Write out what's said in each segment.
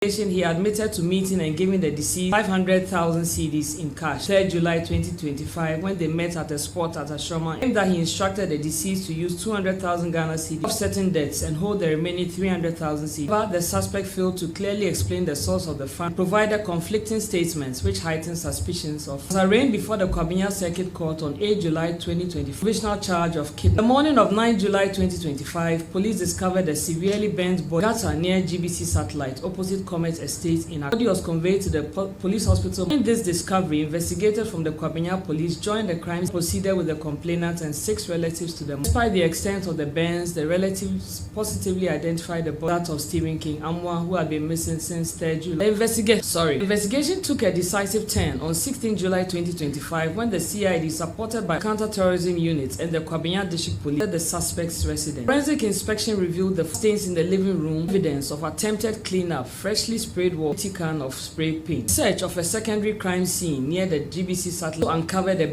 He admitted to meeting and giving the deceased 500,000 cedis in cash 3rd July 2025 when they met at a spot at Ashoma, claimed that he instructed the deceased to use 200,000 Ghana cedis offsetting debts and hold the remaining 300,000 cedis. However, the suspect failed to clearly explain the source of the fund, provided conflicting statements which heightened suspicions of. He was arraigned before the Kwabena Circuit Court on 8 July 2025, provisional charge of kidnapping. The morning of 9 July 2025, police discovered a severely burnt body near GBC Satellite opposite Comet Estate in Accra. The body was conveyed to the police hospital. In this discovery, investigators from the Kwabena police joined the crime, proceeded with the complainant and 6 relatives to them. Despite the extent of the burns, the relatives positively identified the body of Stephen King Amwa, who had been missing since 3rd July. The investigation took a decisive turn on 16 July 2025 when the CID, supported by counter-terrorism units and the Kwabena District Police, entered the suspect's residence. Forensic inspection revealed the stains in the living room, evidence of attempted cleanup, freshly sprayed water, can of spray paint. Search of a secondary crime scene near the GBC Satellite uncovered a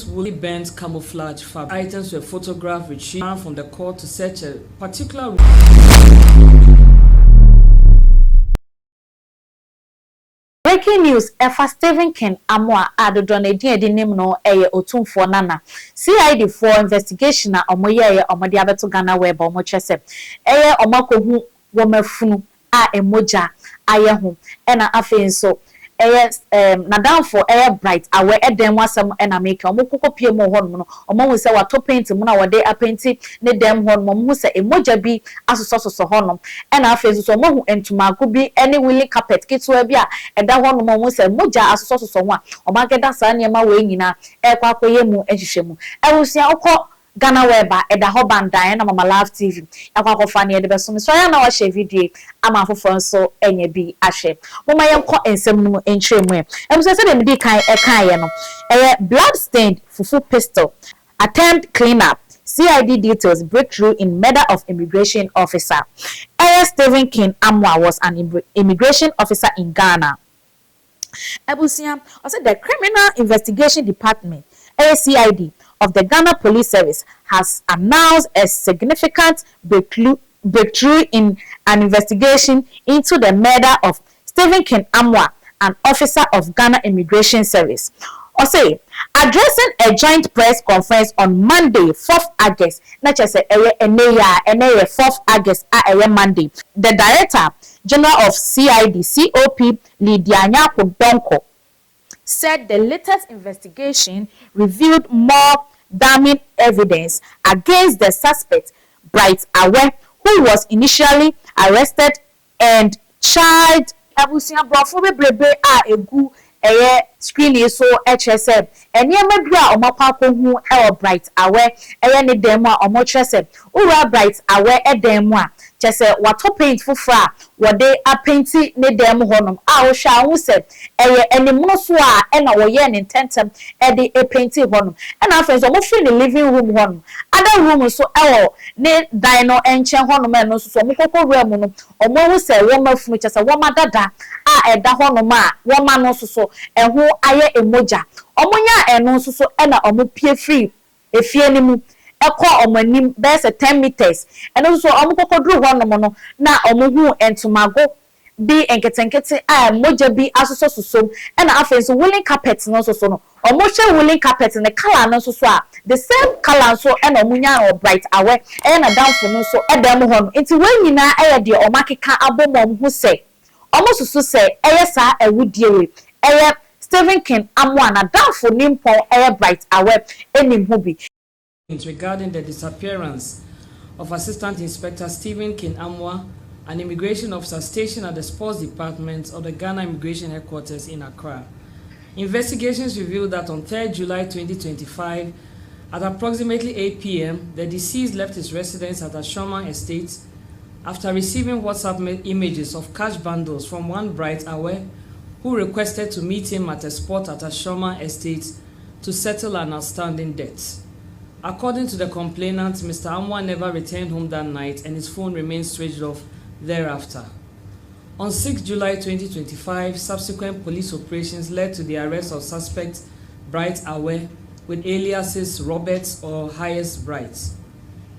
woolly burnt camouflage fabric. Items were photographed retrieved from the court to search a particular. Breaking news, Efa Stephen King Amwa adodonedi edinim no eye otumfo nana. CID for investigation na omoye omode abeto Ghana web omo chese. Eye omakohu womafunu a emoja aye ho ena afen so nadam for air bright awe eden wasam ena make omukoko pie mo hon no omo se wato paint mu na wode apenti ne dem hon mo hu se emoja bi asososo honom ena afen so mo hu entumago bi any willing carpet kitwa bi a eda hon mo hu se emoja asososo ho a omageda sa ne ma we nyina ekwa akoye mu ehihwe mu ewusia okọ Ghana weba eda ho bandan na Mama Love TV yakwa kofa ne de beso so ya na wa share video ama afofo nso enye bi ahwe moma yenko ensem no enchiremu em so se de medi kan ye no blood stained fufu pistol attempt cleanup CID details breakthrough in murder of immigration officer. Stephen King Amwa was an immigration officer in Ghana. Ebusia also the criminal investigation department CID of the Ghana Police Service has announced a significant breakthrough in an investigation into the murder of Stephen King Amwa, an officer of Ghana Immigration Service. Also, addressing a joint press conference on Monday, 4th August, not just a 4th August, Monday, the Director General of CID, COP Lidianya Kudonko, said the latest investigation revealed more damning evidence against the suspect, Bright Awe, who was initially arrested and charged. Abusia brofo bebrebe a egu screen so HSM eni emadua omakwa kohu Bright Awe ne dem a omotrese ura Bright Awe edem a chese wato paint fufra wode apenti ne dem honom a wo hwa wo se enimo so a na wo ye ne tentem de painti honom na afenso mo free the living room honom other room so ne dino enche honom no so mo kokko room no omo wo se wo mafunu chese wo madada a eda honom a wo ma no so eho aye emoja omonya eno so na omo pie free efie ni mu ekọ omanim bese 10 meters eno so omukokodru honom no na omuhu entumago bi enketenkete a moja bi asoso sosom na afenso woolen carpet no so no omohwe woolen carpet ne color no so a the same color so na omunya Bright Awe na downfo no so edem hon enti wanyina de omakeka abomom hu se omosusu se sa awudie we Stephen King Amwa na downfo nimpon Bright Awe enim hu bi regarding the disappearance of Assistant Inspector Stephen King Amwa, an immigration officer stationed at the Sports Department of the Ghana Immigration Headquarters in Accra. Investigations revealed that on 3rd July 2025, at approximately 8 p.m., the deceased left his residence at Ashoma Estate after receiving WhatsApp images of cash bundles from one Bright Awe, who requested to meet him at a spot at Ashoma Estate to settle an outstanding debt. According to the complainant, Mr. Amwa never returned home that night and his phone remained switched off thereafter. On 6 July 2025, subsequent police operations led to the arrest of suspect Bright Awe with aliases Roberts or Highest Bright.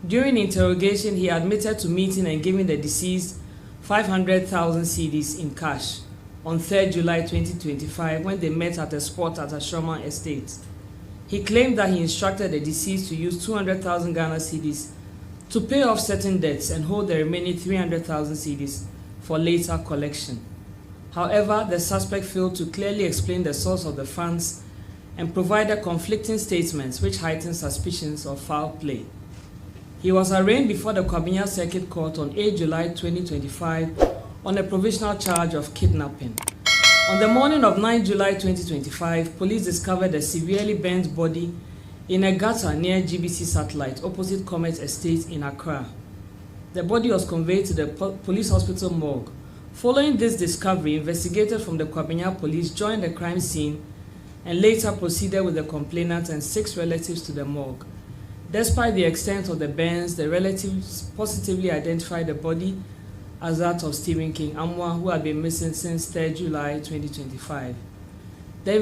During interrogation, he admitted to meeting and giving the deceased 500,000 cedis in cash on 3rd July 2025 when they met at a spot at Ashoma Estate. He claimed that he instructed the deceased to use 200,000 Ghana cedis to pay off certain debts and hold the remaining 300,000 cedis for later collection. However, the suspect failed to clearly explain the source of the funds and provided conflicting statements which heightened suspicions of foul play. He was arraigned before the Kwabena Circuit Court on 8 July 2025 on a provisional charge of kidnapping. On the morning of 9 July 2025, police discovered a severely burnt body in a gutter near GBC Satellite opposite Comet Estate in Accra. The body was conveyed to the police hospital morgue. Following this discovery, investigators from the Kwabena police joined the crime scene and later proceeded with the complainant and 6 relatives to the morgue. Despite the extent of the burns, the relatives positively identified the body as that of Stephen King Amwa, who had been missing since 3rd July 2025. The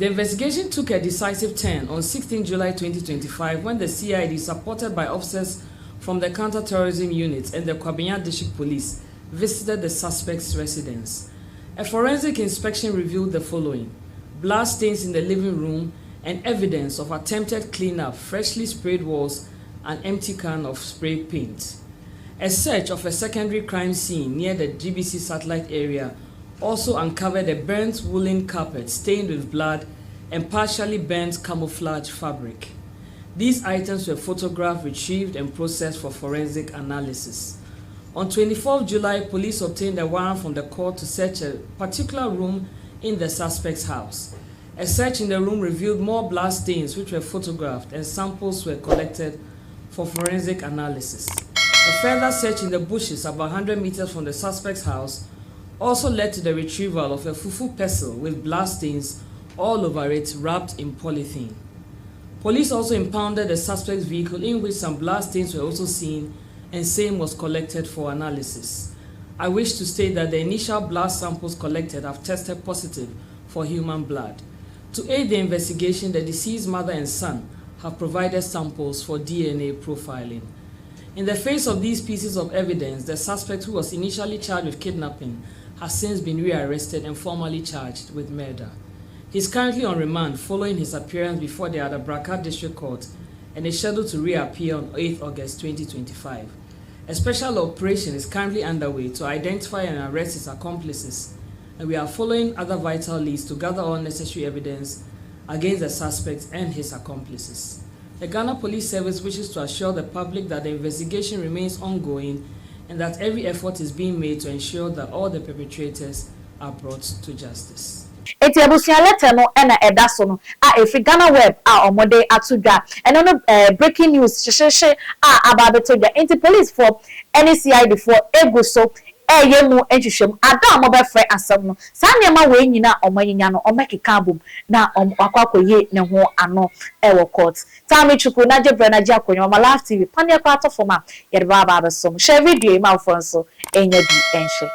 investigation took a decisive turn on 16 July 2025 when the CID, supported by officers from the counter-terrorism unit and the Kwabena District Police, visited the suspect's residence. A forensic inspection revealed the following: blood stains in the living room and evidence of attempted cleanup, freshly sprayed walls, and empty can of spray paint. A search of a secondary crime scene near the GBC Satellite area also uncovered a burnt woolen carpet stained with blood and partially burnt camouflage fabric. These items were photographed, retrieved, and processed for forensic analysis. On 24 July, police obtained a warrant from the court to search a particular room in the suspect's house. A search in the room revealed more blood stains which were photographed and samples were collected for forensic analysis. A further search in the bushes about 100 meters from the suspect's house also led to the retrieval of a fufu pestle with blood stains all over it wrapped in polythene. Police also impounded the suspect's vehicle in which some blood stains were also seen and same was collected for analysis. I wish to state that the initial blood samples collected have tested positive for human blood. To aid the investigation, the deceased mother and son have provided samples for DNA profiling. In the face of these pieces of evidence, the suspect, who was initially charged with kidnapping, has since been rearrested and formally charged with murder. He is currently on remand following his appearance before the Adabraka District Court and is scheduled to reappear on 8 August 2025. A special operation is currently underway to identify and arrest his accomplices, and we are following other vital leads to gather all necessary evidence against the suspect and his accomplices. The Ghana Police Service wishes to assure the public that the investigation remains ongoing and that every effort is being made to ensure that all the perpetrators are brought to justice. Eti abusia letter no na eda so no efi Ghana web omode atudwa eno no breaking news sheshe ababeto dwa enti police for NCID for ego so yemu enhwehwem ada omobefre asem no sa niam we nyina omanyinya no omekeka bom na akwakoye ne ho ano wo court Tami Chukwu na jebre na ji akonyo ma Live TV pane kwa to forma yede baba abesom share video ma fonso enya bi enhwe